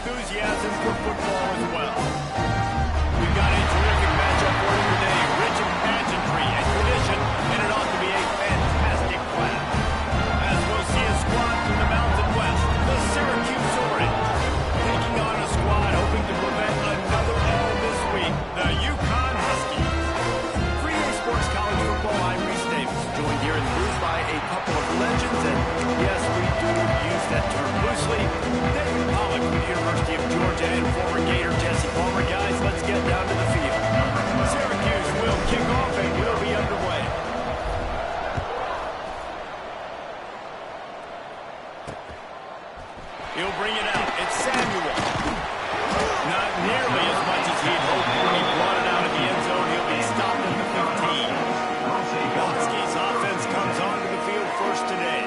enthusiasm for football as well. We've got a terrific matchup for you today. Rich in pageantry and tradition, and it ought to be a fantastic clash. As we'll see a squad from the Mountain West, the Syracuse Orange, taking on a squad hoping to prevent another L this week, the UConn Huskies. 3A Sports College Football, I'm Reese Davis, joined here in the booth by a couple of legends, and yes, we do use that term loosely. David Pollock from the University of Georgia and former Gator Jesse Palmer. Guys, let's get down to the field. Syracuse will kick off and we'll be underway. He'll bring it out. It's Samuel. Not nearly as much as he'd hoped when he brought it out of the end zone. He'll be stopped at the 15. Huskies offense comes onto the field first today.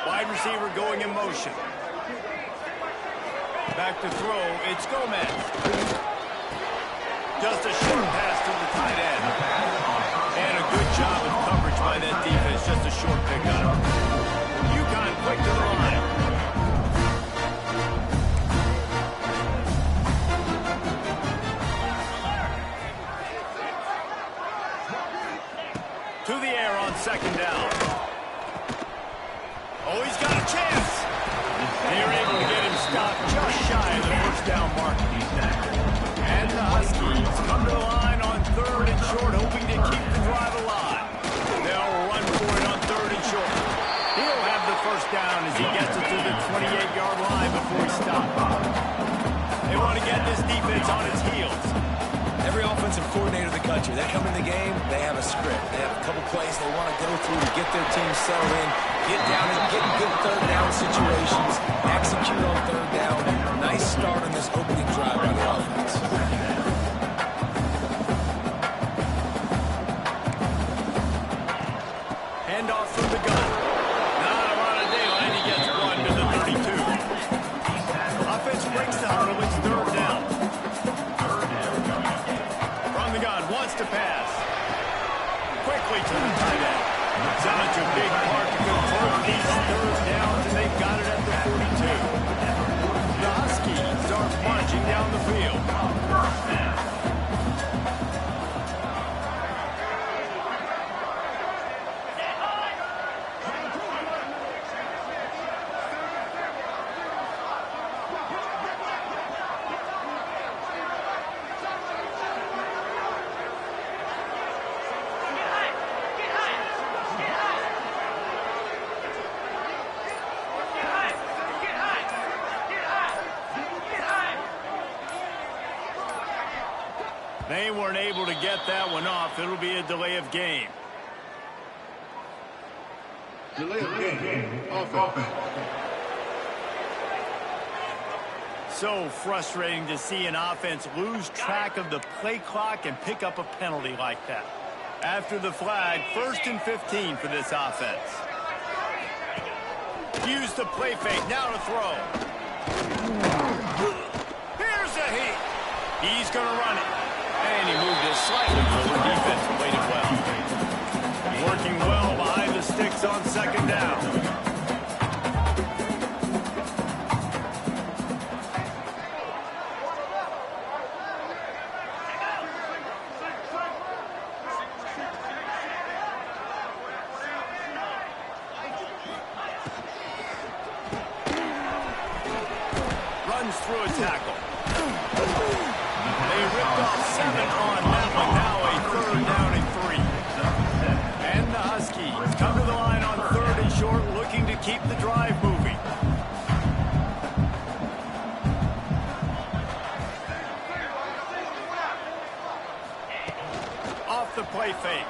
Wide receiver going in motion. Back to throw, it's Gomez. Just a short pass to the tight end. And a good job of coverage by that defense, just a short pickup. UConn quick to the line. To the air on second down. Oh, he's got a chance. They're able to get him stopped just shy of the first down mark. And the Huskies come to the line on third and short, hoping to keep the drive alive. They'll run for it on third and short. He'll have the first down as he gets it to the 28-yard line before he stops. They want to get this defense on its heels. Every offensive coordinator in the country, they come in the game, they have a script. They have a couple plays they want to go through to get their team settled in, get down and get good third down situations, execute on third down. Nice start on this opening drive by the offense. Handoff from the gun. Not a lot of daylight. He gets one to the 32. Offense breaks the huddle. It's third down. From the gun, wants to pass. Quickly to the tight end. Such a big part to convert these third downs, and they've got it at the 42. The Huskies start marching down the field. They weren't able to get that one off. It'll be a delay of game. Delay of game. Offense. So frustrating to see an offense lose track of the play clock and pick up a penalty like that. After the flag, 1st and 15 for this offense. Use the play fake. Now to throw. Here's a heat. He's going to run it. And he moved it slightly forward. Defense played it well. Working well behind the sticks on second down. Runs through a tackle. They ripped off 7 on that one. Now a third down and 3. And the Huskies come to the line on third and short, looking to keep the drive moving. Off the play fake.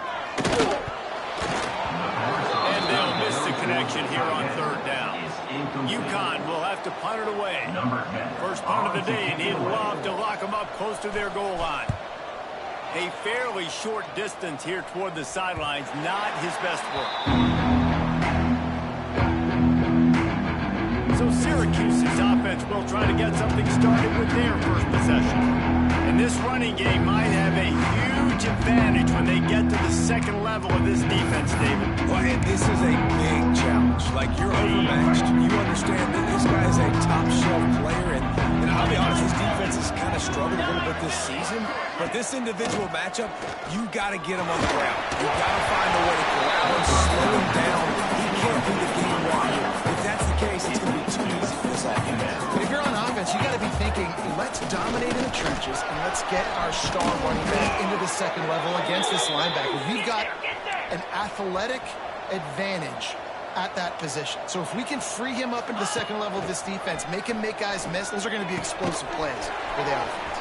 And they'll miss the connection here on third down. UConn will have to punt it away. First punt of the day, and he'd love to lock them up close to their goal line. A fairly short distance here toward the sidelines, not his best work. So Syracuse's offense will try to get something started with their first possession. And this running game might have a huge advantage when they get to the second level of this defense, David. Well, and this is a big challenge. Like, you're overmatched. You understand that this guy is a top-shelf player, and I'll be honest, his defense has kind of struggled a little bit this season. But this individual matchup, you got to get him on the ground. You got to find a way to corral him, slow him down. He can't do the game walk here. If that's the case, it's going to be too easy for this offense. But if you're on offense, you got to be thinking, let's dominate in the trenches and let's get our star running back into the second level against this linebacker. We've got an athletic advantage at that position. So if we can free him up into the second level of this defense, make him make guys miss, those are going to be explosive plays for the offense.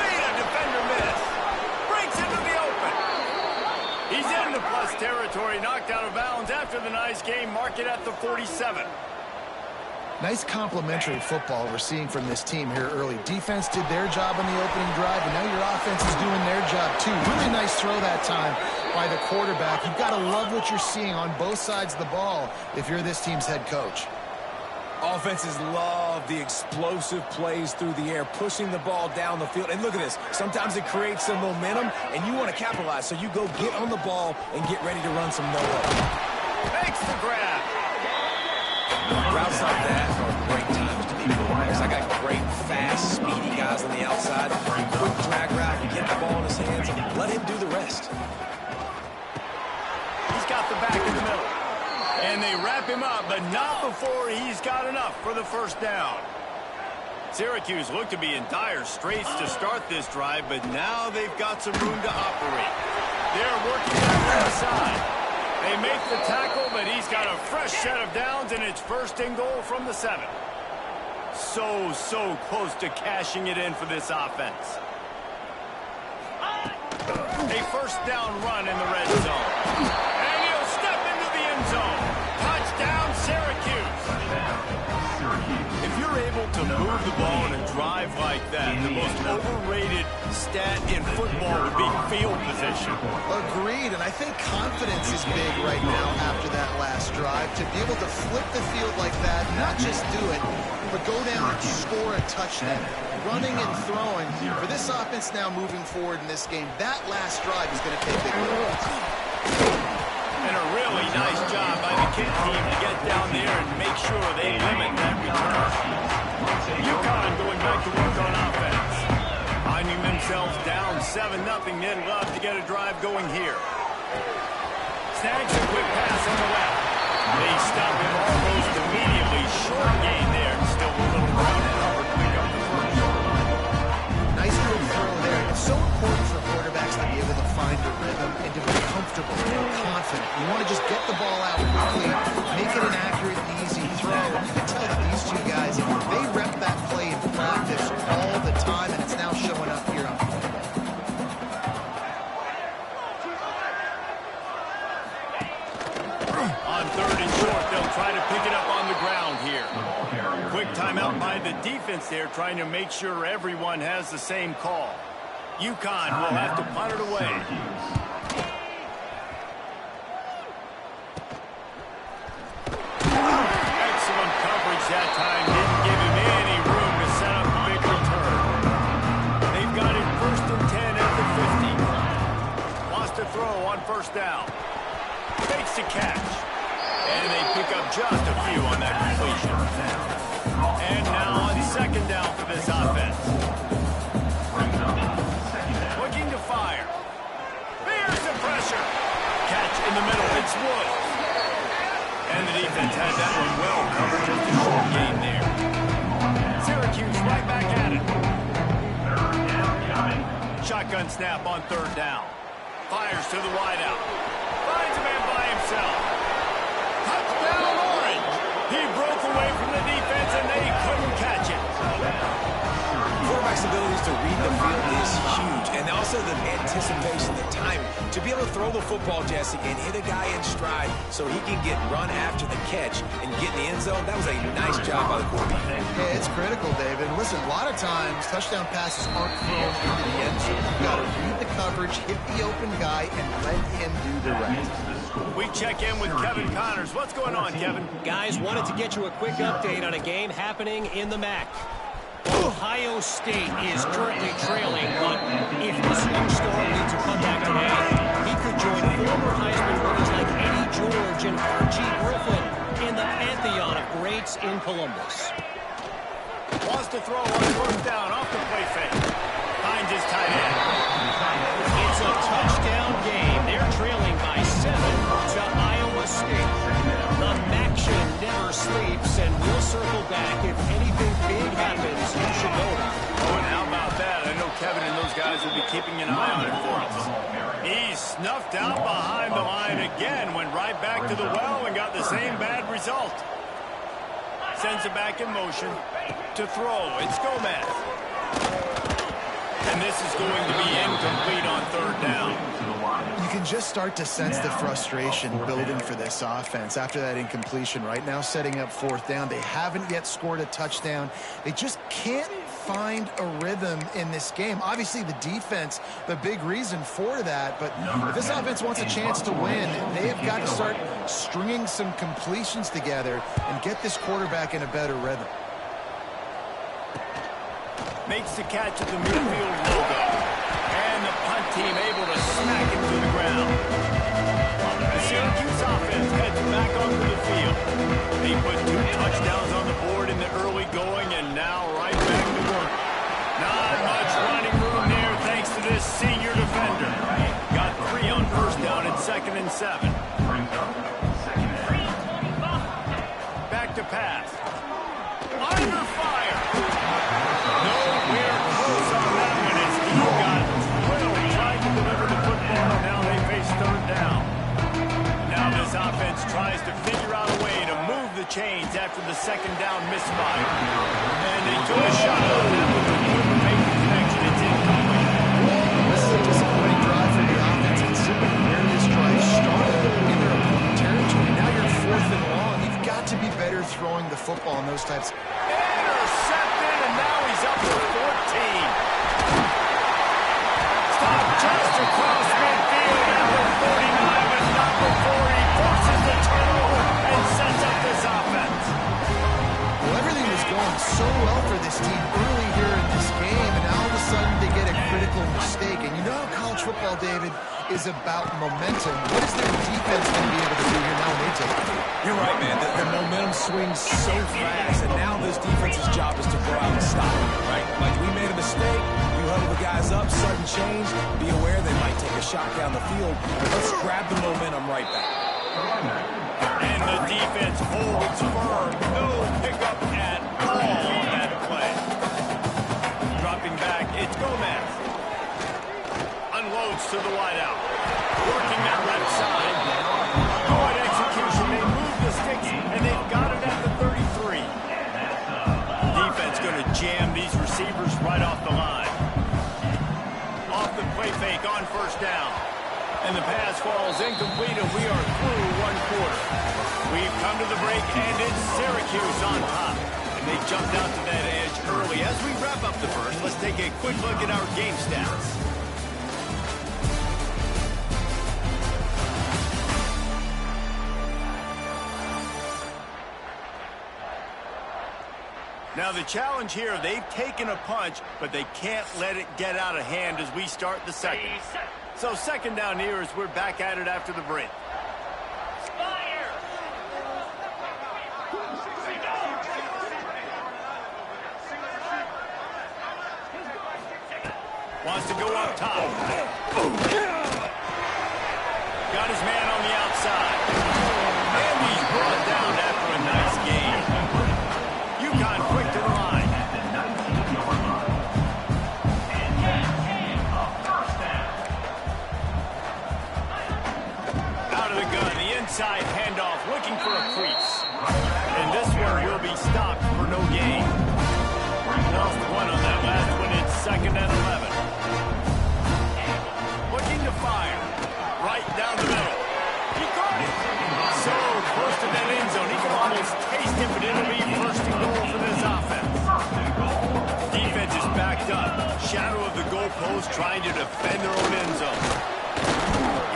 Made a defender miss. Breaks into the open. He's in the plus territory, knocked out of bounds after the nice game. Mark it at the 47. Nice complementary football we're seeing from this team here early. Defense did their job on the opening drive, and now your offense is doing their job too. Really nice throw that time by the quarterback. You've got to love what you're seeing on both sides of the ball if you're this team's head coach. Offenses love the explosive plays through the air, pushing the ball down the field. And look at this. Sometimes it creates some momentum, and you want to capitalize. So you go get on the ball and get ready to run some no-look. Makes the grab. Routes like that are great times to be players. I got great, fast, speedy guys on the outside. Quick drag route, get the ball in his hands, let him do the rest. He's got the back in the middle. And they wrap him up, but not before he's got enough for the first down. Syracuse looked to be in dire straits to start this drive, but now they've got some room to operate. They're working down the side. They make the tackle, but he's got a fresh set of downs, and it's first and goal from the 7. So close to cashing it in for this offense. A first down run in the red zone. And he'll step into the end zone. Touchdown, Syracuse. If you're able to move the ball in a drive like that, the most overrated stat in football would be field position. Agreed, and I think confidence is big right now after that last drive. To be able to flip the field like that, not just do it, but go down and score a touchdown. Running and throwing, for this offense now moving forward in this game, that last drive is going to pay big dividends. And a really nice job by the kid team to get down there and make sure they limit that return. UConn going back to work on offense. Finding themselves down 7-0, they'd love to get a drive going here. Snags a quick pass on the left. They stop him almost immediately. Short gain there. Still a little ground covered. Pick up the first. Nice quick throw there. It's so important for quarterbacks to be able to find a rhythm and to be comfortable and confident. You want to just get the ball out quickly, make it an accurate and easy throw. You can tell that these two guys, they rep that play in practice all the time, and it's now showing up here on film. On third and short, they'll try to pick it up on the ground here. Quick timeout by the defense there, trying to make sure everyone has the same call. UConn will have to punt it away. Excellent coverage that time. Didn't give him any room to set up a big return. They've got it 1st and 10 at the 50. Lost a throw on first down. Fakes the catch. And they pick up just a few on that completion. And now on second down for this offense. Looking to fire. There's the pressure. Catch in the middle. It's Woods. And the defense had that one well covered. Just a short game there. Syracuse right back at it. Shotgun snap on third down. Fires to the wideout. Finds a man by himself. Touchdown, Orange. He broke away from the defense, and they couldn't catch it. Quarterback's ability abilities to read the field is huge. And also the anticipation, the timing. To be able to throw the football, Jesse, and hit a guy in stride so he can get run after the catch and get in the end zone, that was a nice job by the quarterback. Yeah, it's critical, David. Listen, a lot of times, touchdown passes aren't thrown into the end zone. You've got to read the coverage, hit the open guy, and let him do the rest. We check in with Kevin Connors. What's going on, Kevin? Guys, wanted to get you a quick update on a game happening in the MAC. Ohio State is currently trailing, but if this young star needs to come back today, he could join former Heisman winners like Eddie George and R.G. Griffin in the pantheon of greats in Columbus. Wants to throw on first down off the play fake. Finds his tight end. It's a touchdown game. They're trailing by 7 to Iowa State. The MAC never sleeps, and we'll circle back if anything big happens. You should know about it. Oh, and how about that? I know Kevin and those guys will be keeping an eye on it for us. He's snuffed out behind the line again, went right back to the well and got the same bad result. Sends it back in motion to throw. It's Gomez. And this is going to be incomplete on third down. You can just start to sense the frustration building for this offense after that incompletion. Right now, setting up fourth down. They haven't yet scored a touchdown. They just can't find a rhythm in this game. Obviously, the defense, the big reason for that. But if this offense wants a chance to win, they have got to start stringing some completions together and get this quarterback in a better rhythm. Makes the catch at the midfield logo. And the punt team able to smack it to the ground. The Syracuse offense heads back onto the field. They put 2 touchdowns on the board in the early going, and now right back to work. Not much running room there thanks to this senior defender. Got 3 on first down and 2nd and 7. Back to pass. Under fire. Nowhere close on that one as he got well trying to deliver the football. Now they face third down. Now this offense tries to figure out a way to move the chains after the 2nd down misfire. And they took a shot on that one but couldn't make the connection. It's incomplete. This is a disappointing drive for the offense, considering where this drive started in their opponent territory. Now you're 4th and long. You've got to be better throwing the football in those types. Intercepted, and now he's up to 14. Stop just across midfield at the 49, but not before he forces the turnover and sets up this offense. Well, everything was going so well for this team early here in this game, and now all of a sudden they get a critical mistake. And you know how college football, David, is about momentum. What is their defense going to be able to do here now when they take it? You're right, man. The momentum swings so fast, and now this defense's job is to go out and stop it, right? Like, we made a mistake, you huddle the guys up, sudden change, be aware they might take a shot down the field, but let's grab the momentum right back. And the defense holds firm. No pickup at all on that play. Dropping back, it's Gomez. Unloads to the wideout. Working that left side. Good execution. They move the sticks, and they've got it at the 33. Defense going to jam these receivers right off the line. Off the play fake on first down. And the pass falls incomplete, and we are through 1 quarter. We've come to the break, and it's Syracuse on top. And they jumped out to that edge early. As we wrap up the first, let's take a quick look at our game stats. Now the challenge here, they've taken a punch, but they can't let it get out of hand as we start the second. So 2nd down here as we're back at it after the break. Wants to go up top. Got his man on the outside. And he's brought down after a nice gain. UConn quick to the line. Out of the gun, the inside handoff, looking for a crease. And this one will be stopped for no gain. Lost 1 on that last one. It's 2nd and 11. Looking to fire. Right down the middle. He caught it. So close to that end zone. He can almost taste it, but it'll be first and goal for this offense. Defense is backed up. Shadow of the goalpost trying to defend their own end zone.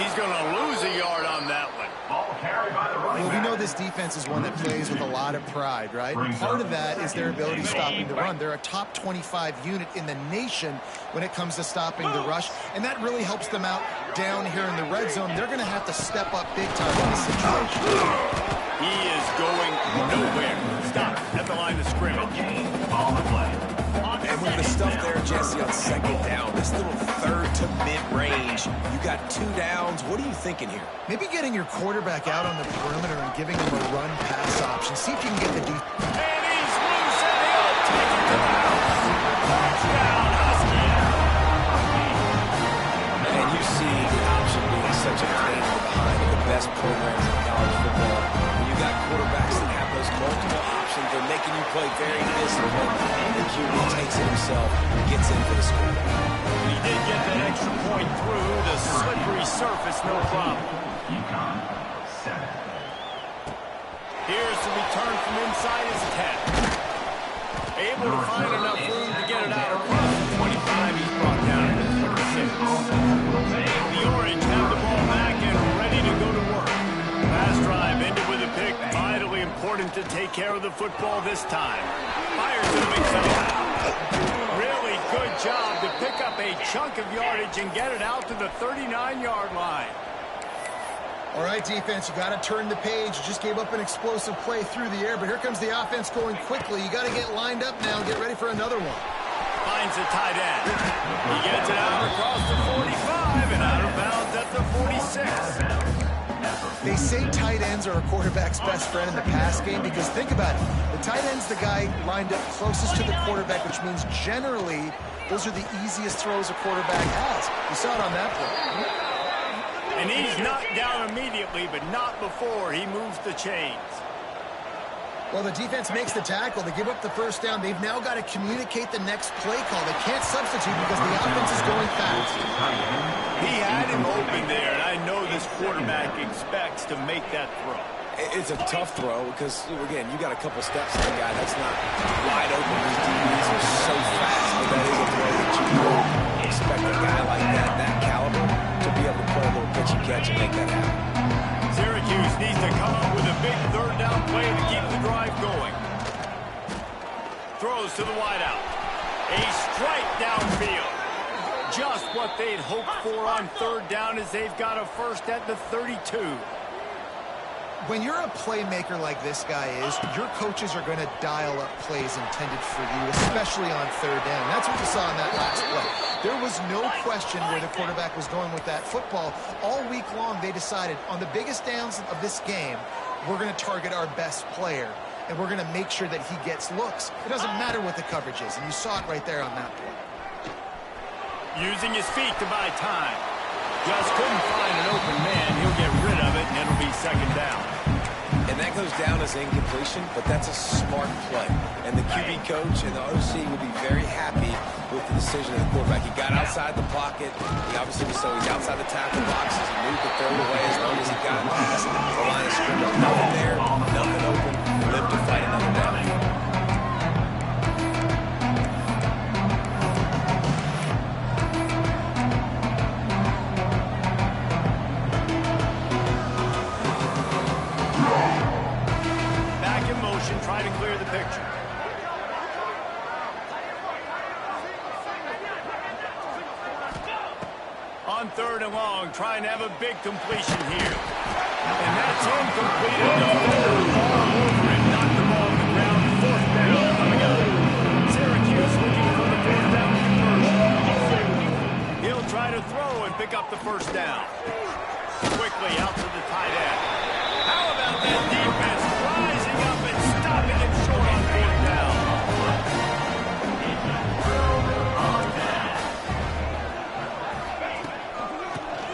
He's going to lose a yard on that one. Well, we know this defense is one that plays with a lot of pride, right? Part of that is their ability stopping the run. They're a top 25 unit in the nation when it comes to stopping the rush, and that really helps them out down here in the red zone. They're going to have to step up big time in this situation. He is going nowhere. Stop at the line of scrimmage. And with the stuff there, Jesse, on 2nd down, this little 3rd to mid-range, you got 2 downs. What are you thinking here? Maybe getting your quarterback out on the perimeter and giving him a run-pass option. See if you can get the defense. And he's loose, and he'll take it to the house. Touchdown, Huskies. And you see the option being such a pain in the behind of the best programs in college football. When you got quarterbacks that have those multiple options, they're making you play very disciplined. The QB takes it himself and gets in for the score. He did get that extra point through the slippery surface, no problem. UConn 7. Here's the return from inside his 10. Able to find enough room to get it out across the 25. He's brought down to the 36. The Orange have the ball back and ready to go to work. Pass drive ended with a pick. Vitally important to take care of the football this time. Fires to the big somehow. Really good job to pick up a chunk of yardage and get it out to the 39-yard line. All right, defense, you got to turn the page. You just gave up an explosive play through the air, but here comes the offense going quickly. You got to get lined up now and get ready for another one. Finds the tight end. He gets it out across the 45 and out of bounds at the 46. They say tight ends are a quarterback's best friend in the pass game because think about it. The tight end's the guy lined up closest to the quarterback, which means generally those are the easiest throws a quarterback has. You saw it on that play. And he's knocked down immediately, but not before he moves the chains. Well, the defense makes the tackle. They give up the first down. They've now got to communicate the next play call. They can't substitute because the offense is going fast. He had him open there, and I know this quarterback expects to make that throw. It's a tough throw because, again, you got a couple steps on the guy. That's not wide open. These DBs are so fast, but that is a throw that you would expect a guy like that caliber, to be able to play a little pitch and catch and make that happen. Syracuse needs to come up with a big 3rd down play to keep the drive going. Throws to the wideout. A strike downfield. Just what they'd hoped for on 3rd down as they've got a first at the 32. When you're a playmaker like this guy is, your coaches are going to dial up plays intended for you, especially on 3rd down. That's what you saw in that last play. There was no question where the quarterback was going with that football. All week long, they decided on the biggest downs of this game, we're going to target our best player, and we're going to make sure that he gets looks. It doesn't matter what the coverage is, and you saw it right there on that play. Using his feet to buy time. Just couldn't find an open man. He'll get rid of it, and it'll be 2nd down. And that goes down as incompletion, but that's a smart play. And the QB coach and the OC will be very happy with the decision of the quarterback. He got outside the pocket. He obviously was so he's outside the tackle boxes. He knew to throw it away as long as he got past the line of scrimmage. Nothing there, nothing open. Live to fight another down. Try to clear the picture. On 3rd and long, trying to have a big completion here. And that's incomplete. All over it. Knocked the ball on the ground. 4th down coming up. Syracuse looking for the 4th down conversion. He'll try to throw and pick up the first down. Quickly out to the tight end. How about that defense rising up and stopping him short on 4th down?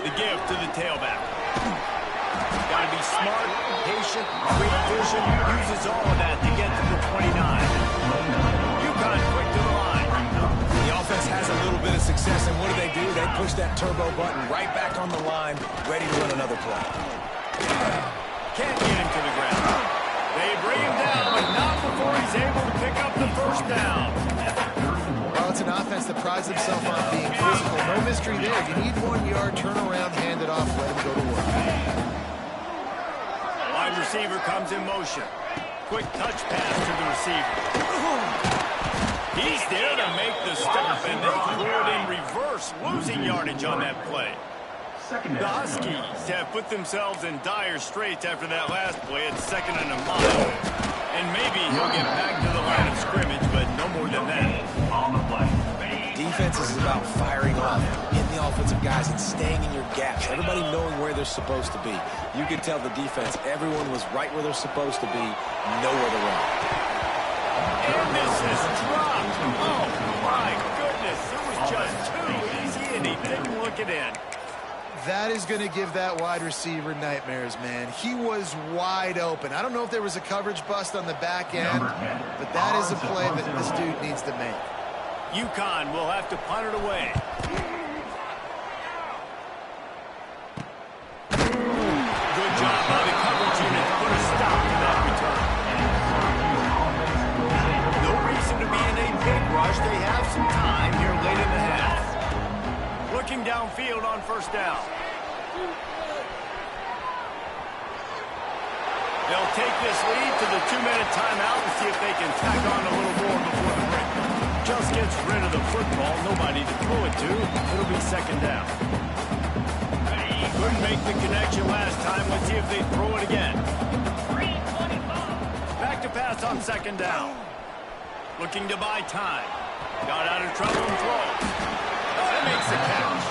The give to the tailback. Got to be smart, patient, great vision. Uses all of that to get to the 29. UConn quick to the line. The offense has a success, and what do? They push that turbo button right back on the line, ready to run another play. Can't get him to the ground. They bring him down, but not before he's able to pick up the first down. Well, it's an offense that prides themselves on being physical. No mystery there. You need 1 yard, turn around, hand it off, let him go to work. Wide receiver comes in motion. Quick touch pass to the receiver. He's there to make the stop, and they threw it in reverse, losing yardage on that play. The Huskies have put themselves in dire straits after that last play at 2nd and a mile. And maybe he'll get back to the line of scrimmage, but no more than that. Defense is about firing off, getting the offensive guys and staying in your gaps. Everybody knowing where they're supposed to be. You could tell the defense, everyone was right where they're supposed to be, nowhere to run. And this is dropped. Oh, my goodness. It was just too easy, and he didn't look it in. That is going to give that wide receiver nightmares, man. He was wide open. I don't know if there was a coverage bust on the back end, but that is a play that this dude needs to make. UConn will have to punt it away. Good job by the coverage unit to put a stop to that return. No reason to be in a big rush. They have some time here late in the half. Looking downfield on first down. They'll take this lead to the 2-minute timeout and see if they can tack on a little more before the break. Just gets rid of the football. Nobody to throw it to. It'll be 2nd down. Couldn't make the connection last time. Let's see if they throw it again. Back to pass on 2nd down. Looking to buy time. Got out of trouble and throws. That makes the catch.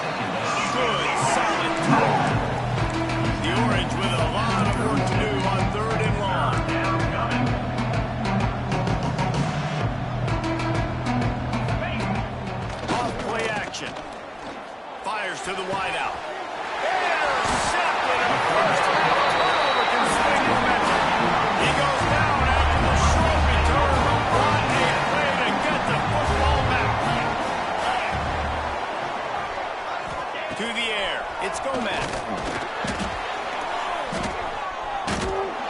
Good, solid throw. The Orange with a lot of work to do on 3rd and long. Off-play action. Fires to the wideout. Intercepted on first. Turnover can swing momentum. He goes down after the short return. What a play to get the football back. To the air. It's Gomez.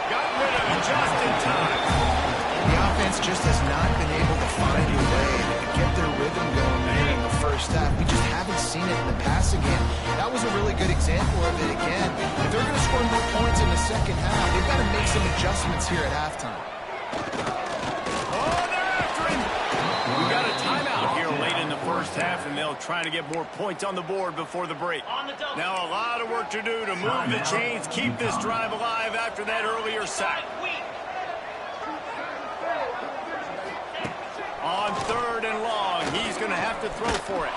Got rid of it just in time. The offense just has not been able to find a way to get their rhythm going there in the first half. We just haven't seen it in the passing game. That was a really good example of it again. If they're going to score more points in the second half, they've got to make some adjustments here at halftime. Oh, they're after him. We got a timeout here late in the first half, and they'll try to get more points on the board before the break. Now a lot of work to do to move the chains, keep this drive alive after that earlier sack. On 3rd and long, he's going to have to throw for it.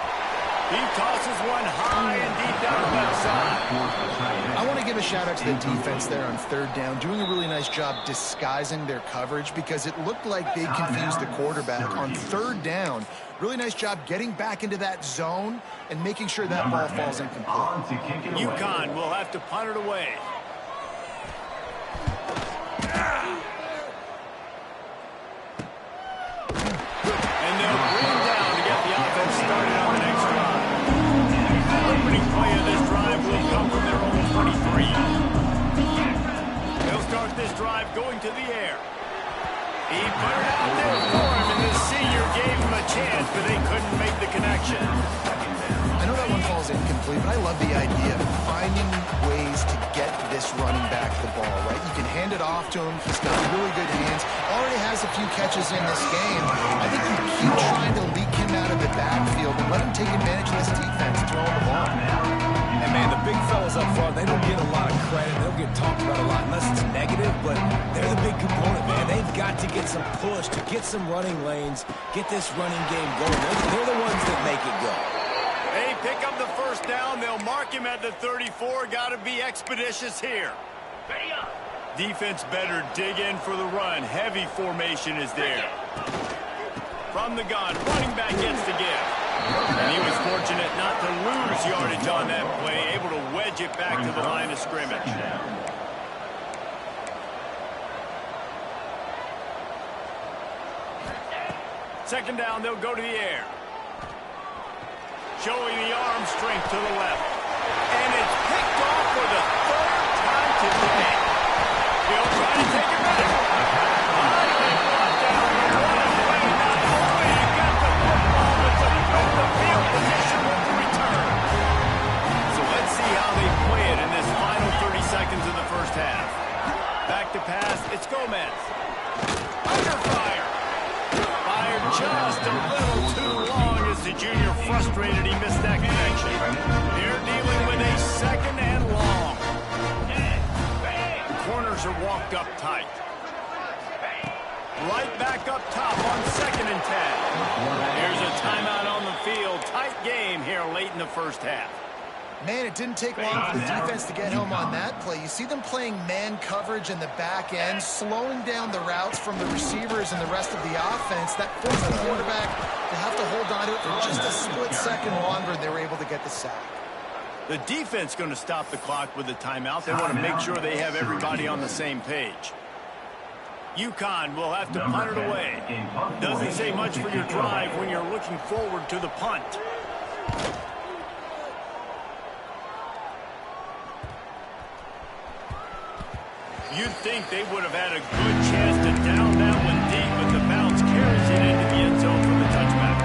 He tosses one high and deep down the left side. I want to give a shout-out to the defense there on 3rd down, doing a really nice job disguising their coverage because it looked like they confused the quarterback on 3rd down. Really nice job getting back into that zone and making sure that ball falls incomplete. UConn will have to punt it away. And they'll bring him down to get the offense started on the next drive. The opening play of this drive will come from their own 23. They'll start this drive going to the air. He put it out there for him, and the senior gave him a chance, but they couldn't make the connection. I know that one falls incomplete, but I love the idea of finding ways to get this running back the ball, right? You can hand it off to him. He's got really good hands. Already has a few catches in this game. I think you keep trying to leak him out of the backfield and let him take advantage of this defense throwing the ball. And man, the big fellas up front, they don't get a lot of credit. They don't get talked about a lot unless it's negative, but they're the big component, man. They've got to get some push, to get some running lanes, get this running game going. They're the ones that make it go. They pick up the first down. They'll mark him at the 34. Got to be expeditious here. Defense better dig in for the run. Heavy formation is there. From the gun, running back gets the give. And he was fortunate not to lose yardage on that play, able to wedge it back to the line of scrimmage. Second down, they'll go to the air. showing the arm strength to the left. And it's picked off for the third time today. He'll try to take it back. Finally brought down. What a play. Not only he got the football, but the field position with the return. So let's see how they play it in this final 30 seconds of the first half. Back to pass. It's Gomez. Under fire. Fired just a little too long as the junior frustrated. He missed that connection. They're dealing with a second and long. Corners are walked up tight. Right back up top on 2nd and 10. Here's a timeout on the field. Tight game here late in the first half. Man, it didn't take long for the defense to get home on that play. You see them playing man coverage in the back end, slowing down the routes from the receivers and the rest of the offense. That forced the quarterback to have to hold on to it for just a split second longer, and they were able to get the sack. The defense going to stop the clock with the timeout. They want to make sure they have everybody on the same page. UConn will have to punt it away. Doesn't say much for your drive when you're looking forward to the punt. You'd think they would have had a good chance to down that one deep, but the bounce carries it into the end zone for the touchback.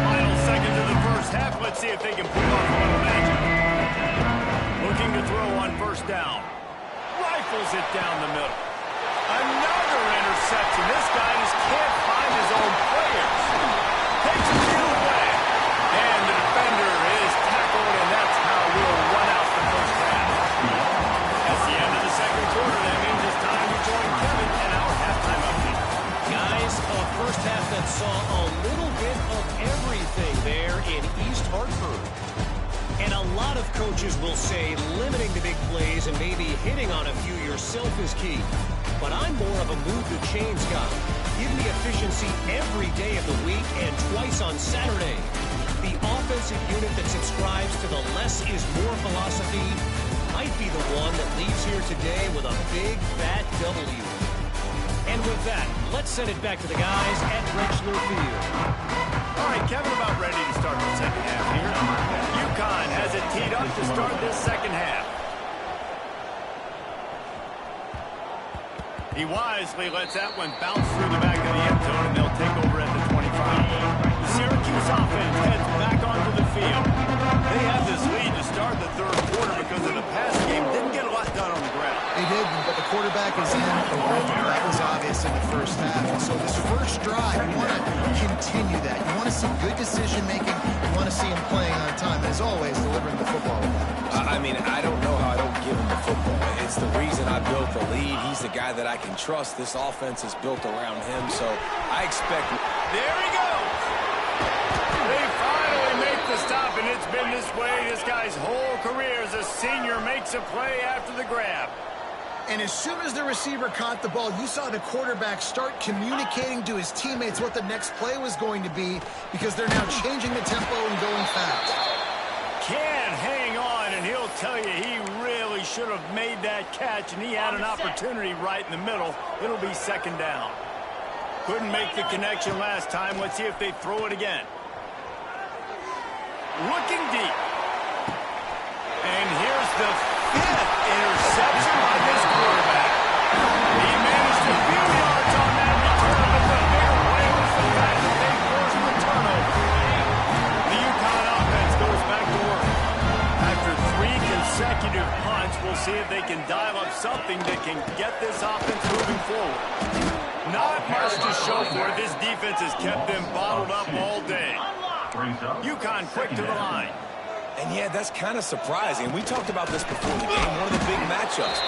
Final seconds of the first half. Let's see if they can pull off a little magic. Looking to throw on first down. Rifles it down the middle. Another interception. This guy just can't find his own players. Takes a few away. And the defender is tackled, and that's how we'll run out the first half. That's the end of the second quarter. That means it's time to join Kevin and our halftime update. Guys, a first half that saw a little bit of everything there in East Hartford. And a lot of coaches will say limiting the big plays and maybe hitting on a few yourself is key. But I'm more of a move the chains guy. Give me efficiency every day of the week and twice on Saturday. The offensive unit that subscribes to the less is more philosophy might be the one that leaves here today with a big, fat W. And with that, let's send it back to the guys at Rechler Field. All right, Kevin, about ready to start the second half here. UConn has it teed up to start this second half. He wisely lets that one bounce through the back of the end zone, and they'll take over at the 25. The Syracuse offense heads back onto the field. They have this lead to start the third quarter because of the pass game. Didn't get a lot done on the ground. They did, but the quarterback is in the rhythm. That was obvious in the first half. And so this first drive, you want to continue that. You want to see good decision-making. You want to see him playing on time. And as always, delivering the football. I mean, I don't know how I don't give him the football. It's the reason I built the lead. He's the guy that I can trust. This offense is built around him, so I expect... There he goes! They finally make the stop, and it's been this way this guy's whole career as a senior makes a play after the grab. And as soon as the receiver caught the ball, you saw the quarterback start communicating to his teammates what the next play was going to be because they're now changing the tempo and going fast. Can't hang on, and he'll tell you he really should have made that catch, and he had an opportunity right in the middle. It'll be second down. Couldn't make the connection last time. Let's see if they throw it again. Looking deep. And here's the fifth interception by this quarterback. He managed a few yards on that return, but the bigger play was the fact that they forced the turnover. The UConn offense goes back to work. After 3 consecutive punts, we'll see if they can dial up something that can get this offense moving forward. Not much to show for it. This defense has kept them bottled up all day. UConn quick to the line. And yeah, that's kind of surprising. We talked about this before the game. One of the big matchups.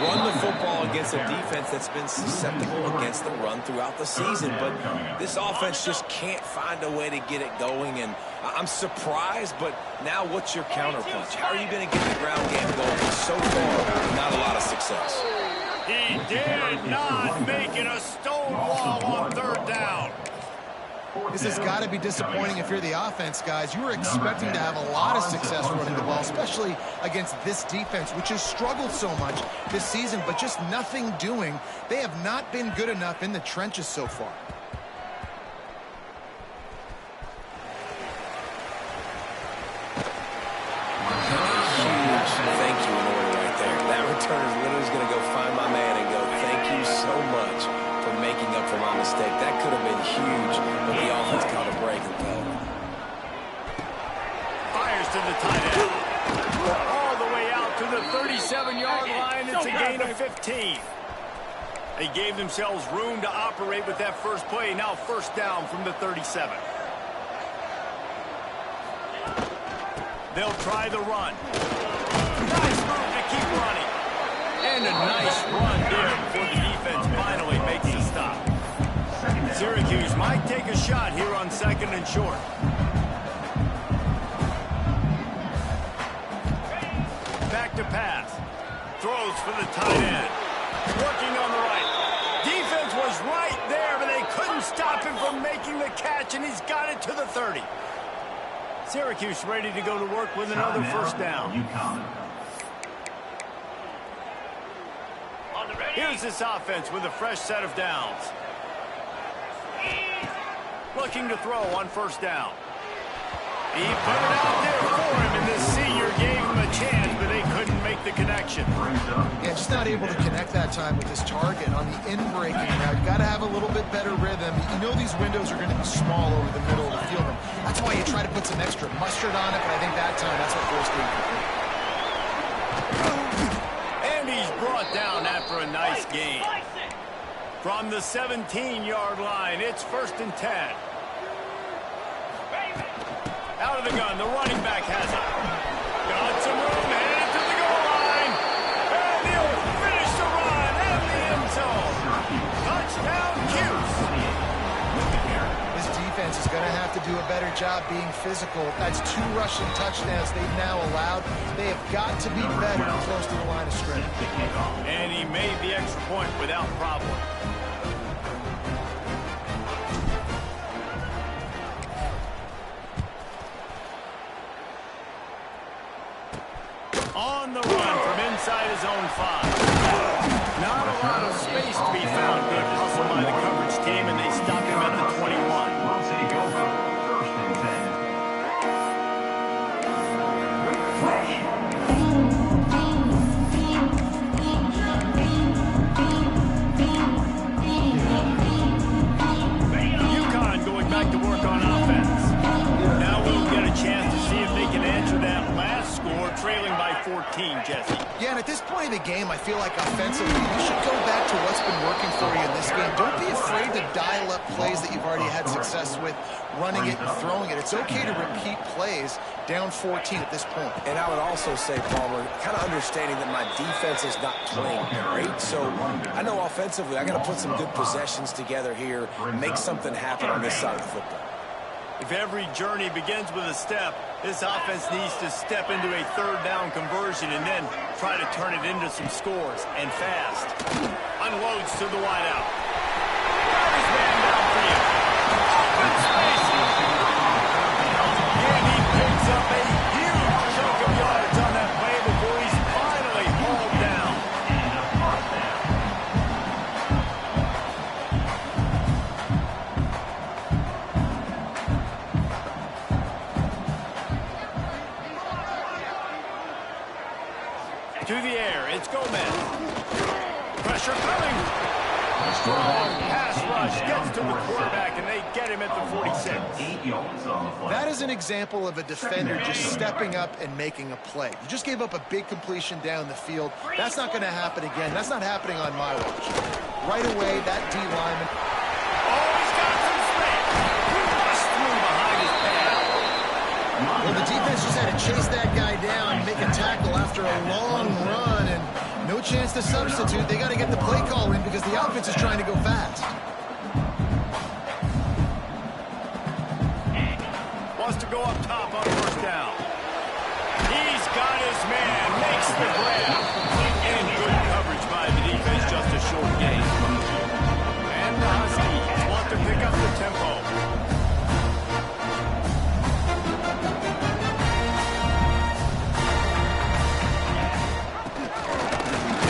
Run the football against a defense that's been susceptible against the run throughout the season. But this offense just can't find a way to get it going. And I'm surprised, but now what's your counterpunch? How are you going to get the ground game going? So far, not a lot of success. He did not make it a stone wall on third down. This has got to be disappointing if you're the offense, guys. You were expecting to have a lot of success running the ball, especially against this defense, which has struggled so much this season, but just nothing doing. They have not been good enough in the trenches so far. returner is literally going to go find my man and go, thank you so much for making up for my mistake. That could have been huge, but the offense caught a break and fell. Fires to the tight end. All the way out to the 37-yard line. It's a gain of 15. They gave themselves room to operate with that first play. Now first down from the 37. They'll try the run. Nice move to keep running. And a nice run there before the defense finally makes a stop. Syracuse might take a shot here on 2nd and short. Back to pass. Throws for the tight end. Working on the right. Defense was right there, but they couldn't stop him from making the catch, and he's got it to the 30. Syracuse ready to go to work with another first down. UConn. Here's this offense with a fresh set of downs. Looking to throw on first down. He put it out there for him, and this senior gave him a chance, but they couldn't make the connection. Yeah, just not able to connect that time with his target on the in-breaking route. You got to have a little bit better rhythm. You know these windows are going to be small over the middle of the field, and that's why you try to put some extra mustard on it, but I think that time that's what forced him. And he's brought down after a nice gain. From the 17-yard line, it's 1st and 10. Out of the gun, the running back has it. Got some room, headed to the goal line. And he'll finish the run at the end zone. Touchdown, Cuse. This defense is going to have to do a better job being physical. That's 2 rushing touchdowns they've now allowed. They have got to be better close to the line of scrimmage. And he made the extra point without problem. On the run from inside his own 5. Not a lot of space to be found. Good hustle by the coverage team, and they stop him at the 21. We'll take over 1st and 10. UConn going back to work on offense. Now we'll get a chance to see if they can answer that last score, trailing by 14, Jesse. Yeah, and at this point in the game, I feel like offensively, you should go back to what's been working for you in this game. Don't be afraid to dial up plays that you've already had success with, running it and throwing it. It's okay to repeat plays down 14 at this point. And I would also say, Palmer, kind of understanding that my defense is not playing great. So I know offensively, I got to put some good possessions together here, make something happen on this side of the football. If every journey begins with a step, this offense needs to step into a 3rd down conversion and then try to turn it into some scores, and fast. Unloads to the wideout. Got his man down for you. Open space. And he picks up a huge chunk of yards on that play before he's finally hauled down. To the air, it's Gomez. Pressure coming. Strong pass rush gets to the quarterback, and they get him at the 46. 8 yards on the play. That is an example of a defender just stepping up and making a play. You just gave up a big completion down the field. That's not going to happen again. That's not happening on my watch. Right away, that D lineman. Oh, he's got some space. He rushed through behind his pad. Well, the defense just had to chase that guy down and make a tackle after a long run, and no chance to substitute. They got to get the play call in because the offense is trying to go fast. Wants to go up top on 1st down. He's got his man, makes the grab. And good coverage by the defense, just a short gain. And the Huskies want to pick up the tempo.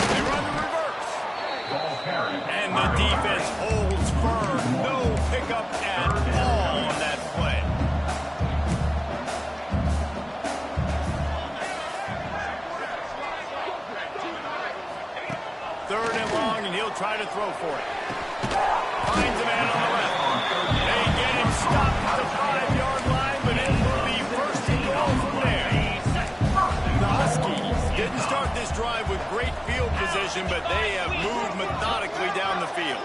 They run the reverse. And the defense holds firm. No pickup at all on that play. he'll try to throw for it. Finds a man on the left. They get him stopped at the 5-yard line, but it will be first and goal from there. The Huskies didn't start this drive with great field position, but they have moved methodically down the field.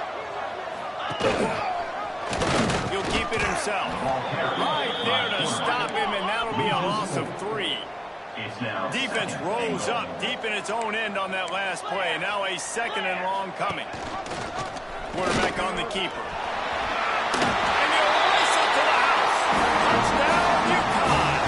He'll keep it himself. Right there to stop him, and that'll be a loss of 3. Defense rose up deep in its own end on that last play. Now a 2nd and long coming. Quarterback on the keeper. And he'll race it to the house. Touchdown, UConn.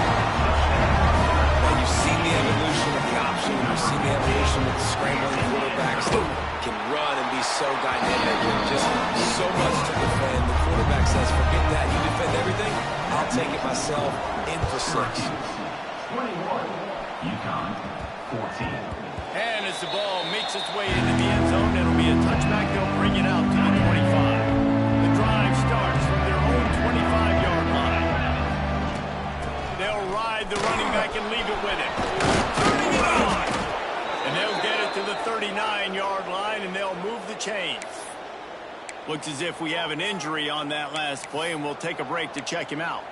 Well, you've seen the evolution of the option. You've seen the evolution of the scrambling quarterbacks that can run and be so dynamic and just so much to defend. The quarterback says, forget that. You defend everything. I'll take it myself in for 6. 21, UConn, 14. And as the ball makes its way into the end zone, it'll be a touchback. They'll bring it out to the 25. The drive starts from their own 25-yard line. They'll ride the running back and leave it with him. Turning it on. And they'll get it to the 39-yard line, and they'll move the chains. Looks as if we have an injury on that last play, and we'll take a break to check him out.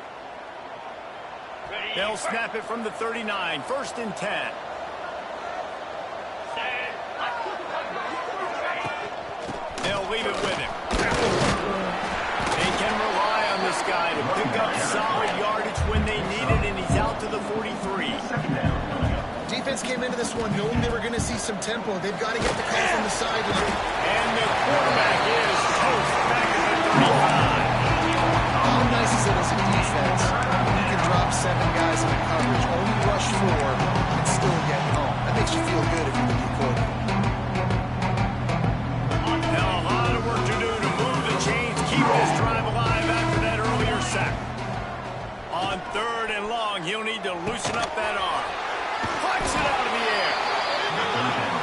They'll snap it from the 39, 1st and 10. They'll leave it with him. They can rely on this guy to pick up solid yardage when they need it, and he's out to the 43. Defense came into this one knowing they were going to see some tempo. They've got to get the call from the sideline. And the quarterback is toast back at the 35. How nice is it as a defense? You can drop 7 guys in the coverage, only rush 4, and still get home. That makes you feel good if you're the quarterback. Now a lot of work to do to move the chains, keep this drive alive after that earlier sack. On 3rd and long, he'll need to loosen up that arm. Flex it out of the air.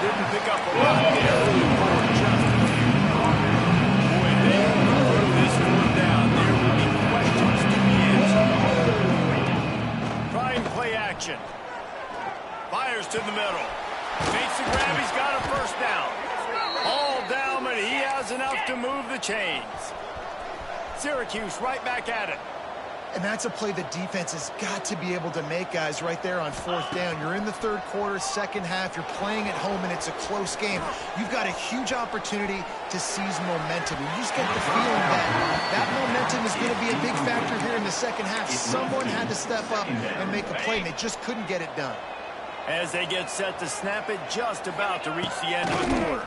Didn't pick up a lot there. Boy, they threw this one down. There will be questions to be answered. Trying play action. Fires to the middle. Makes the grab. He's got a 1st down. All down, but he has enough to move the chains. Syracuse right back at it. And that's a play the defense has got to be able to make, guys, right there on 4th down. You're in the 3rd quarter, 2nd half. You're playing at home, and it's a close game. You've got a huge opportunity to seize momentum. And you just get the feeling that momentum is going to be a big factor here in the 2nd half. Someone had to step up and make a play, and they just couldn't get it done. As they get set to snap it, just about to reach the end of the quarter.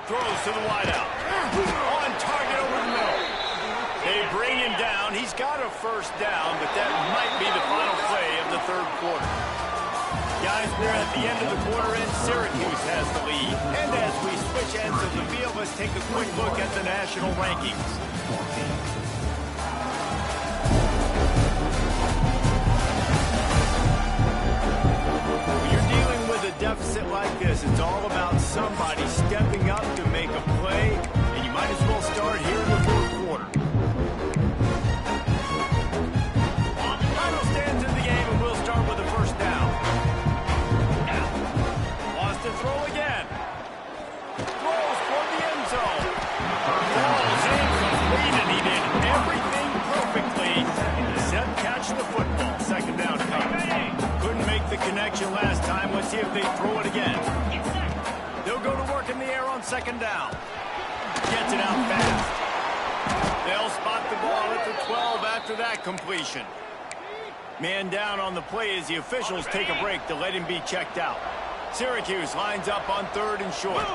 Throws to the wideout. On target over the middle. They bring him down. He's got a 1st down, but that might be the final play of the 3rd quarter. Guys, we're at the end of the quarter, and Syracuse has the lead. And as we switch ends of the field, let's take a quick look at the national rankings. When you're dealing with a deficit like this, it's all about somebody stepping up to make a play, and you might as well start here in the 4th quarter. Final stands in the game, and we'll start with the 1st down. Wants to throw again. Throws for the end zone. Falls incomplete, and he did everything perfectly except catch the football. 2nd down comes. Couldn't make the connection last time. Let's see if they throw it again. They'll go to work in the air on 2nd down. Gets it out fast. They'll spot the ball at the 12 after that completion. Man down on the play as the officials take a break to let him be checked out. Syracuse lines up on 3rd and short.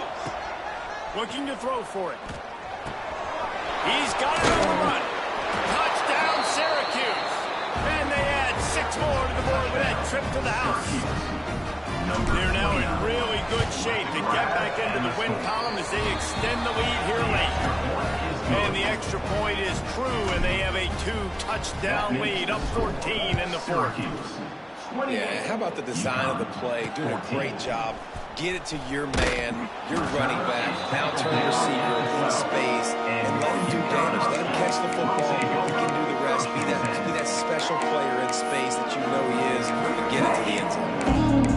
Looking to throw for it. He's got it on the run. Touchdown, Syracuse. And they add 6 more to the board with that trip to the house. They're now in really good shape to get back into the win column as they extend the lead here late. And the extra point is true, and they have a 2-touchdown lead, up 14 in the 4th. Yeah, how about the design of the play? Doing a great job. Get it to your man, your running back, now turn the receiver in space, and let him do damage. Let him catch the football. He can do the rest. Be that special player in space that you know he is, and get it to the end zone.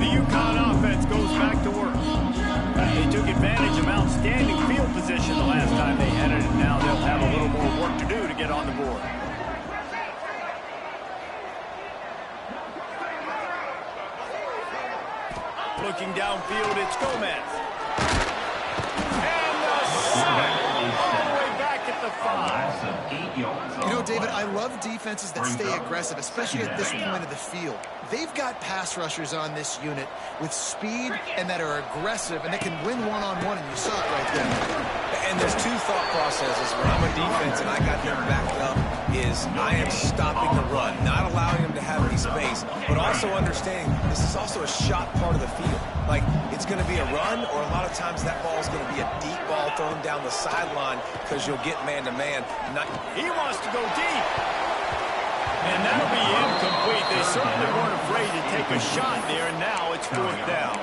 The UConn offense goes back to work. They took advantage of outstanding field position the last time they had it, and now they'll have a little more work to do to get on the board. Looking downfield, it's Gomez. And the sack all the way back at the 5. You know, David, I love defenses that stay aggressive, especially at this point of the field. They've got pass rushers on this unit with speed and that are aggressive and that can win one-on-one, and you saw it right there. And there's two thought processes when I'm a defense and I got them backed up is I am stopping the run, not allowing them to have any space, but also understanding this is also a shot part of the field. Like, it's going to be a run, or a lot of times that ball is going to be a deep ball thrown down the sideline because you'll get man-to-man. He wants to go deep. And that'll be incomplete. They certainly weren't afraid to take a shot there, and now it's 4th down.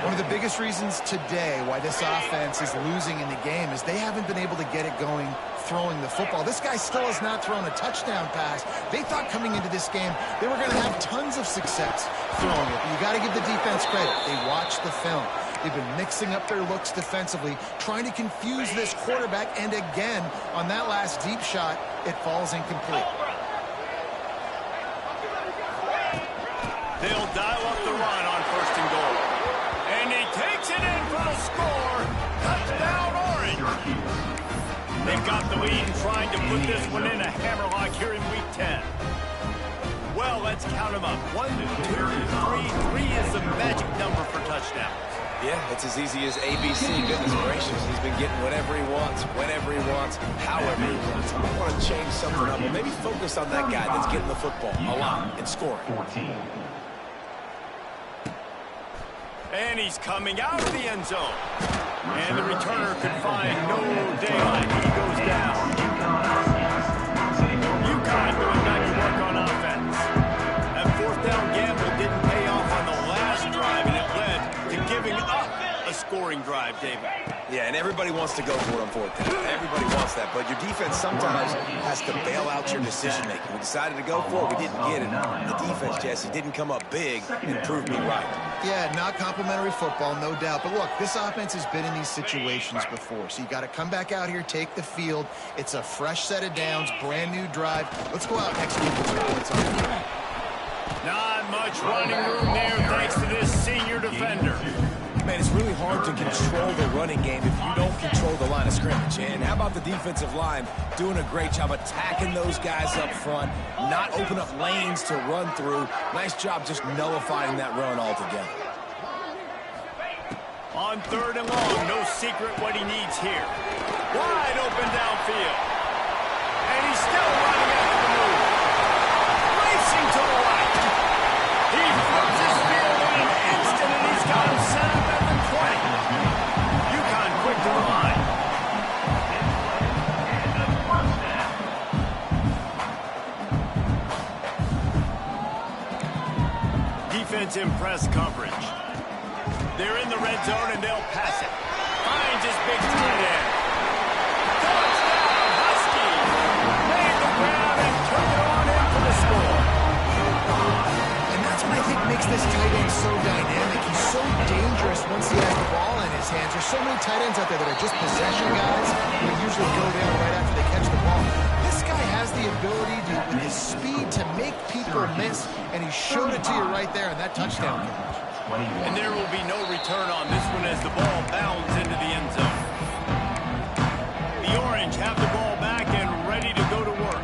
One of the biggest reasons today why this offense is losing in the game is they haven't been able to get it going throwing the football. This guy still has not thrown a touchdown pass. They thought coming into this game they were going to have tons of success throwing it. But you got to give the defense credit. They watched the film. They've been mixing up their looks defensively, trying to confuse this quarterback, and again, on that last deep shot, it falls incomplete. They'll dial up the run on 1st and goal. And he takes it in for the score. Touchdown, Orange. They've got the lead and trying to put this one in a hammerlock here in Week 10. Well, let's count them up. 1, 2, 3. 3 is the magic number for touchdowns. Yeah, it's as easy as ABC. Goodness gracious, he's been getting whatever he wants, whenever he wants, however he wants. I want to change something up, but maybe focus on that guy that's getting the football a lot and scoring. 14. And he's coming out of the end zone. And the returner could find no daylight. He goes down. UConn going back to work on offense. That 4th down gamble didn't pay off on the last drive, and it led to giving up a scoring drive, David. Yeah, and everybody wants to go for it on 4th down. Everybody wants that, but your defense sometimes has to bail out your decision-making. We decided to go for it. We didn't get it. The defense, Jesse, didn't come up big and prove me right. Yeah, not complimentary football, no doubt. But look, this offense has been in these situations before. So you got to come back out here, take the field. It's a fresh set of downs, brand new drive. Let's go out next week with some points on it. Not much running room there thanks to this senior defender. Man, it's really hard to control the running game if you don't control the line of scrimmage. And how about the defensive line doing a great job attacking those guys up front, not open up lanes to run through. Nice job just nullifying that run altogether. On 3rd and long, no secret what he needs here. Wide open downfield. And he's still running after the move. Racing to the right. He flips his field in an instant, and he's got him set up at the 20. UConn quick to the line. Defense in press coverage. They're in the red zone, and they'll pass it. Finds his big tight end. Touchdown, Huskies. Made the grab and took it on in for the score. And that's what I think makes this tight end so dynamic. He's so dangerous once he has the ball in his hands. There's so many tight ends out there that are just possession guys who usually go down right after they catch the ball. This guy has the ability to, with his speed, to make people miss, and he showed it to you right there in that touchdown catch. And there will be no return on this one as the ball bounds into the end zone. The Orange have the ball back and ready to go to work.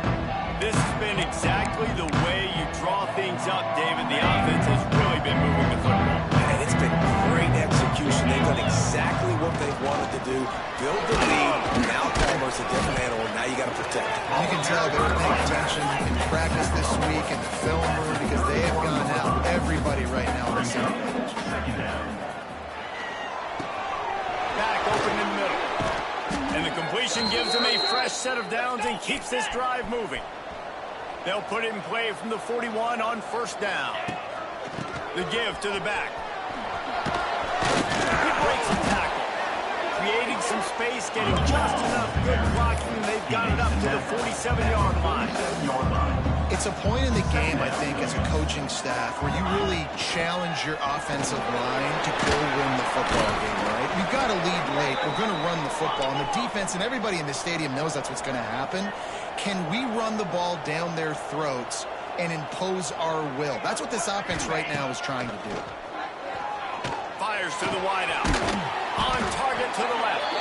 This has been exactly the way you draw things up, David. The offense has really been moving the football. And it's been great execution. They've done exactly what they've wanted to do. Build the lead. Now Palmer's a different animal. Now you got to protect it. You can tell they're paying attention in practice this week in the film room because they have gone out. Everybody right now on the same page. Back open in the middle. And the completion gives him a fresh set of downs and keeps this drive moving. They'll put it in play from the 41 on 1st down. The give to the back. He breaks the tackle. Creating some space, getting just enough good blocking. They've got it up to the 47-yard line. It's it's a point in the game, I think, as a coaching staff where you really challenge your offensive line to go win the football game, right? You've got to lead late. We're going to run the football. And the defense and everybody in the stadium knows that's what's going to happen. Can we run the ball down their throats and impose our will? That's what this offense right now is trying to do. Fires to the wideout. On target to the left.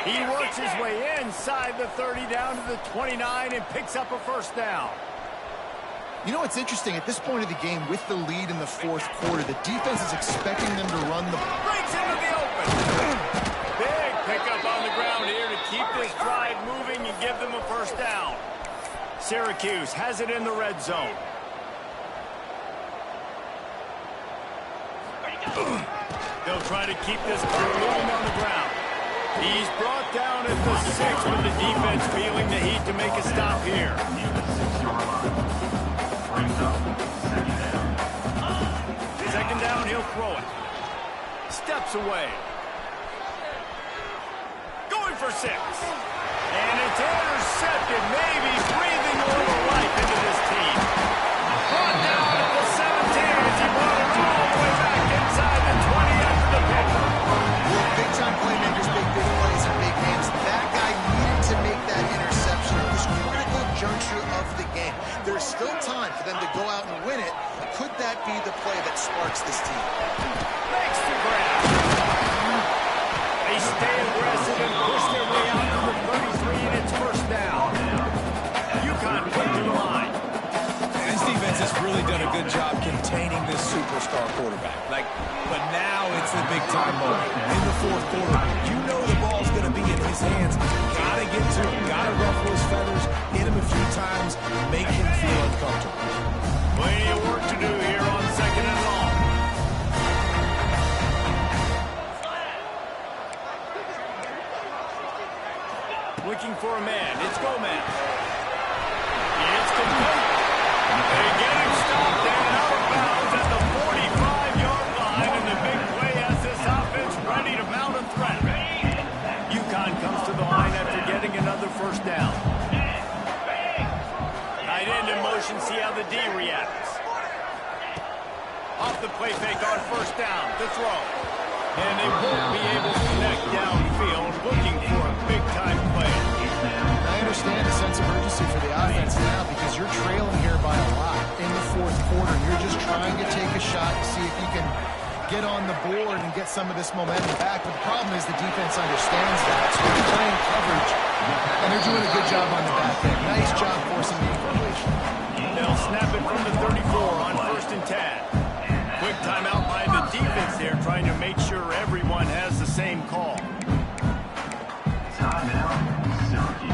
He works his way inside the 30 down to the 29 and picks up a first down. You know what's interesting? At this point of the game, with the lead in the fourth quarter, the defense is expecting them to run the ball. Breaks into the open. Big pickup on the ground here to keep this drive moving and give them a first down. Syracuse has it in the red zone. They'll try to keep this ball moving on the ground. He's brought down at the 6 with the defense feeling the heat to make a stop here. Second down, he'll throw it. Steps away. Going for 6. And it's intercepted. Maybe breathing a little life into this team. Brought down at the 17 as he brought it all the way back inside the 20 after the pick. Big-time playmakers make big plays in big games. That guy needed to make that interception at this critical juncture of the game. There's still time for them to go out and win it. Could that be the play that sparks this team? Makes the grab. They stay aggressive and push their way out to the 33, and it's first down. UConn put to the line. And this defense has really done a good job containing this superstar quarterback. But now it's the big-time moment. In the fourth quarter, you know the ball's going to be in his hands. Got to get to him. Got to ruffle his feathers. Hit him a few times. Make him feel uncomfortable. Plenty of work to do here on second and long. Looking for a man. It's Gomez. It's complete. They get him stopped and out of bounds at the 45-yard line, and the big play has this offense ready to mount a threat. UConn comes to the line after getting another first down. Tight end in motion, see how the D reacts. Off the play fake on first down, to throw. And they won't be able to connect downfield, looking for a big-time play. I understand a sense of urgency for the offense now because you're trailing here by a lot in the fourth quarter. You're just trying to take a shot to see if you can get on the board and get some of this momentum back. But the problem is the defense understands that. So they're playing coverage, and they're doing a good job on the back end. Nice job forcing the incompletion. They'll snap it from the 34 on first and 10. Quick timeout by the defense there, trying to make sure everyone has the same call. Timeout, Syracuse.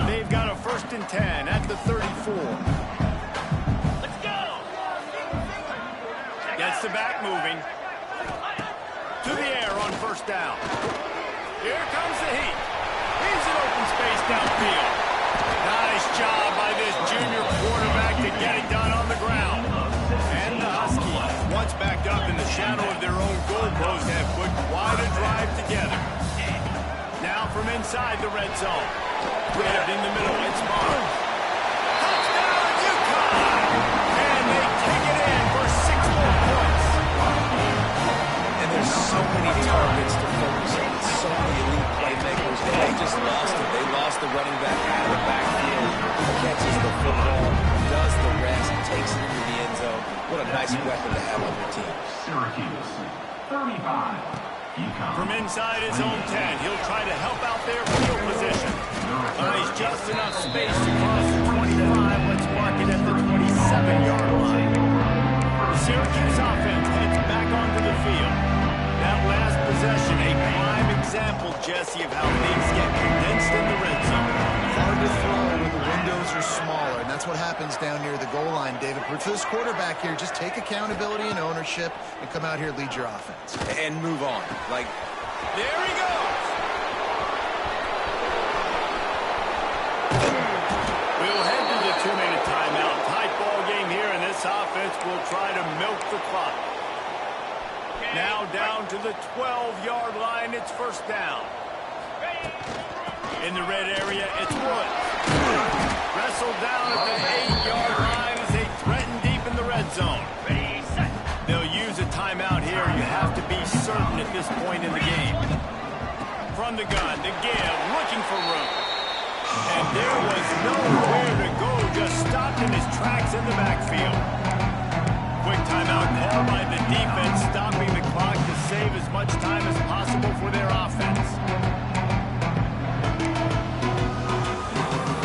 They've got a first and 10 at the 34. Let's go! Gets the back moving. To the air on first down. Here comes the heat. He's in open space downfield. Nice job by this junior quarterback to get it done on the ground. And the Huskies, once backed up in the shadow of their own goalpost, have put quite a drive together. Now from inside the red zone. Grabbed in the middle, it's Menace. Touchdown, UConn! And they take it in for 6 more points. And there's so many targets to focus on. So many elite playmakers. And they just lost it. They lost the running back out of the backfield. Catches the football, does the rest, takes it into the end zone. What a nice weapon to have on your team. Syracuse, 35. UConn. From inside his own 10, he'll try to help out their field position. He's just enough space to cross the 25. Let's mark it at the 27-yard line. The Syracuse offense heads back onto the field. That last possession, a prime example, Jesse, of how things get condensed in the red zone. Hard to throw when the windows are smaller, and that's what happens down near the goal line, David. For this quarterback here, just take accountability and ownership and come out here and lead your offense. And move on. There he goes. We'll head to the 2-minute timeout. Tight ball game here, and this offense will try to milk the clock. Now down to the 12-yard line. It's first down. In the red area, it's Woods. Wrestled down at the 8-yard line as they threaten deep in the red zone. They'll use a timeout here. You have to be certain at this point in the game. From the gun, the give, looking for room. And there was nowhere to go, just stopped in his tracks in the backfield. Quick timeout called by the defense, stopping the clock to save as much time as possible for their offense.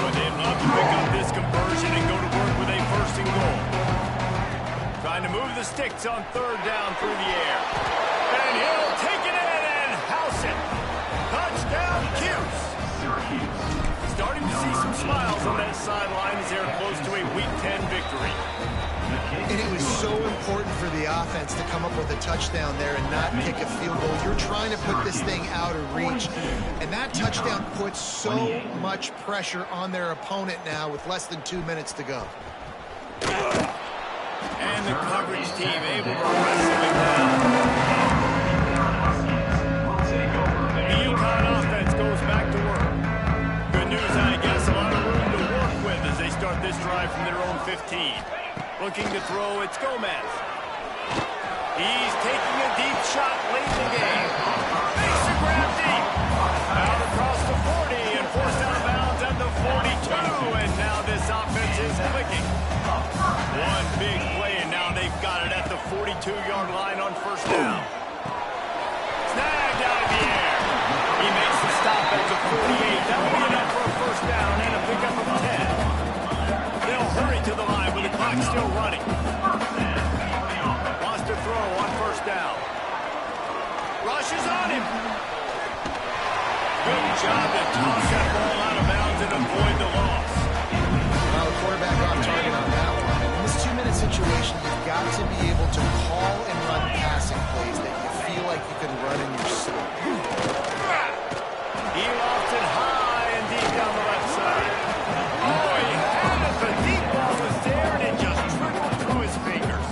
But they'd love to pick up this conversion and go to work with a 1st and goal. Trying to move the sticks on 3rd down through the air. And he'll take it in and house it. Touchdown, Cuse. Syracuse. Starting to see some smiles on that sideline as they're close to a Week 10 victory. And it was so important for the offense to come up with a touchdown there and not kick a field goal. You're trying to put this thing out of reach. And that touchdown puts so much pressure on their opponent now with less than 2 minutes to go. And the coverage team able to wrestle him down. The UConn offense goes back to work. Good news, I guess, a lot of room to work with as they start this drive from their own 15. Looking to throw, it's Gomez. He's taking a deep shot late in the game. Makes a grab deep. Out across the 40 and forced out of bounds at the 42. And now this offense is clicking. One big play, and now they've got it at the 42-yard line on 1st down. Snagged out of the air. He makes the stop at the 48. That'll be enough for a 1st down and a pickup of 10. They'll hurry to the line with the clock still running. Wants to throw on 1st down. Rushes on him. Good job to toss that ball out of bounds and avoid the loss. Well, the quarterback off target on that one. In this 2-minute situation, you've got to be able to call and run passing plays that you feel like you can run in your sleep. He lost it high and deep down the left side. Oh, he had it. The deep ball was there, and it just trickled through his fingers.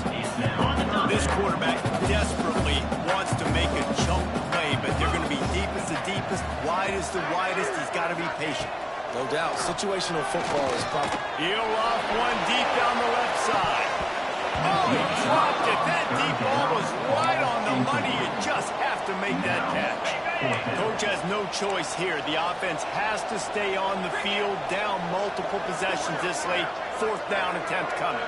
This quarterback desperately wants to make a chunk play, but they're going to be deepest to deepest, widest to widest. He's got to be patient. No doubt. Situational football is probably... He'll off one deep down the left side. Oh, he dropped it. That deep ball was right on the money. You just have to make that catch. Coach has no choice here. The offense has to stay on the field, down multiple possessions this late. 4th down attempt coming.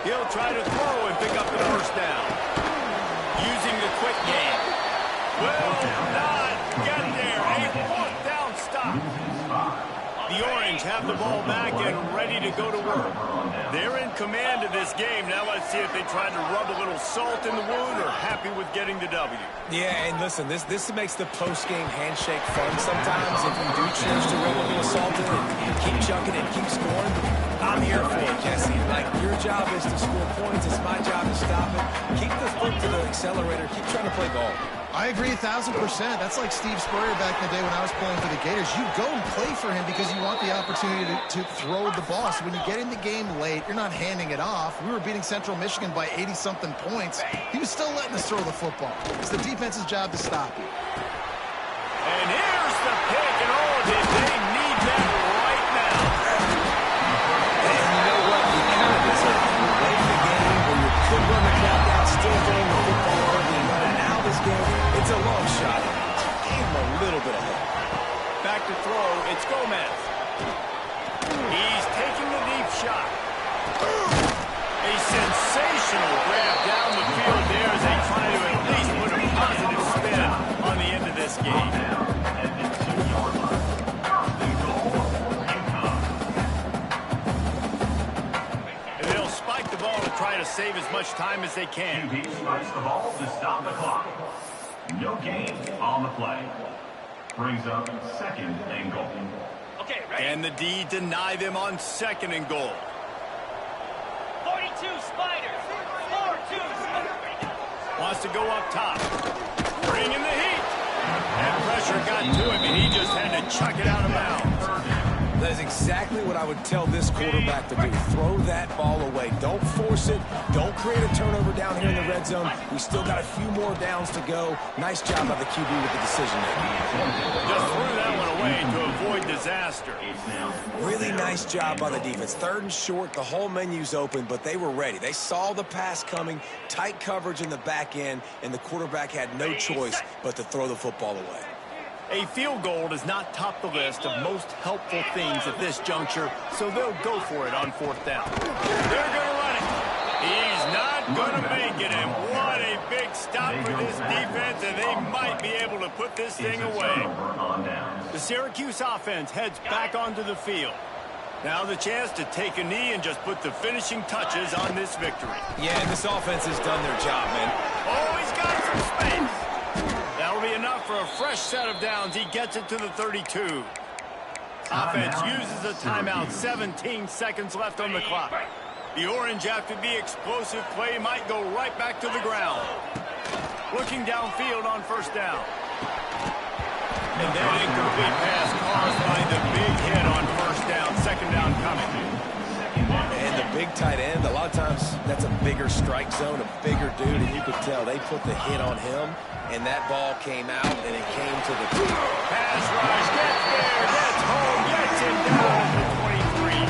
He'll try to throw and pick up the 1st down. Using the quick game. Will not get there. A 4th down stop. The Orange have the ball back and ready to go to work. They're in command of this game. Now let's see if they try to rub a little salt in the wound or happy with getting the W. Yeah, and listen, this makes the post-game handshake fun sometimes. If you do choose to rub a little salt in and keep chucking and keep scoring, I'm here for it, Jesse. Like, your job is to score points. It's my job to stop it. Keep the foot to the accelerator. Keep trying to play ball. I agree 1,000%. That's like Steve Spurrier back in the day when I was playing for the Gators. You go and play for him because you want the opportunity to throw the ball. So when you get in the game late, you're not handing it off. We were beating Central Michigan by 80-something points. He was still letting us throw the football. It's the defense's job to stop it. And here's the pick, and oh, did they need that right now. And you know what? You kind of deserve it. Late in the game where you could run the clock out, still throwing the football early and running out this game, it's a long shot. Gave him a little bit of hope. Back to throw, it's Gomez. He's taking the deep shot. A sensational grab down the field there as they try to at least put a positive spin on the end of this game. And they'll spike the ball to try to save as much time as they can. QB spikes the ball to stop the clock. No gain on the play. Brings up 2nd and goal. Okay, ready? And the D deny them on 2nd and goal. 42 Spiders. 4-2 Spiders. Wants to go up top. Bring in the heat. That pressure got to him, and he just had to chuck it out of bounds. That is exactly what I would tell this quarterback to do. Throw that ball away. Don't force it. Don't create a turnover down here in the red zone. We still got a few more downs to go. Nice job by the QB with the decision making. Just threw that one away to avoid disaster. Really nice job by the defense. 3rd and short. The whole menu's open, but they were ready. They saw the pass coming. Tight coverage in the back end, and the quarterback had no choice but to throw the football away. A field goal does not top the list of most helpful things at this juncture, so they'll go for it on 4th down. They're going to run it. He's not going to make it, and what a big stop for this defense, and they might be able to put this thing away. The Syracuse offense heads back onto the field. Now the chance to take a knee and just put the finishing touches on this victory. Yeah, and this offense has done their job, man. Oh, he's got some space. That'll be enough for a fresh set of downs. He gets it to the 32. Offense uses a timeout. 17 seconds left on the clock. The Orange, after the explosive play, might go right back to the ground. Looking downfield on 1st down. And that incomplete pass caused by the big hit on 1st down. 2nd down coming. And the big tight end, a lot of times that's a bigger strike zone, a bigger dude, and you could tell they put the hit on him, and that ball came out, and it came to the pass rush, gets there, gets home, gets him down at the 23.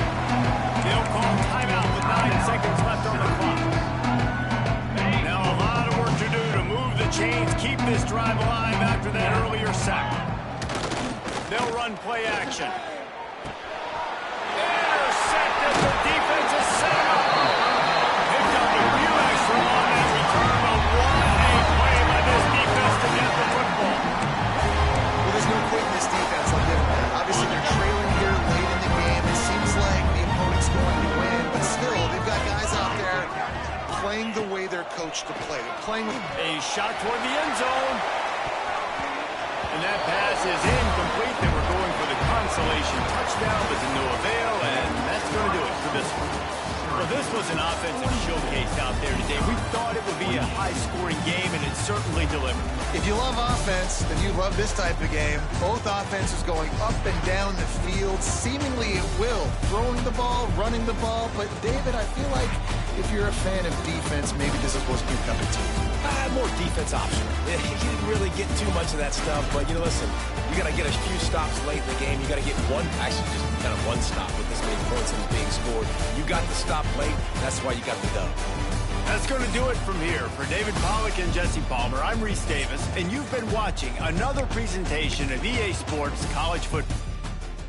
They'll call timeout with 9 seconds left on the clock. Now a lot of work to do to move the chains, keep this drive alive after that earlier sack. They'll run play action. Intercepted, the defense is set up. Picked up a few extra on that return, but what a play by this defense to get the football. Well, there's no quitting this defense. Obviously, they're trailing here late in the game. It seems like the opponent's going to win, but still, they've got guys out there playing the way they're coached to play. They're playing a shot toward the end zone. And that pass is incomplete. They were going for the consolation touchdown, but to no avail, and that's going to do it for this one. Well, this was an offensive showcase out there today. We thought it would be a high-scoring game, and it certainly delivered. If you love offense, then you love this type of game. Both offenses going up and down the field, seemingly at will. Throwing the ball, running the ball. But, David, I feel like if you're a fan of defense, maybe this is supposed to be a cup of tea. More defense optional. You didn't really get too much of that stuff, but, listen, you got to get a few stops late in the game. You got to get actually just kind of one stop with this many points that was being scored. You got the stop late. That's why you got the dub. That's going to do it from here. For David Pollack and Jesse Palmer, I'm Reese Davis, and you've been watching another presentation of EA Sports College Football.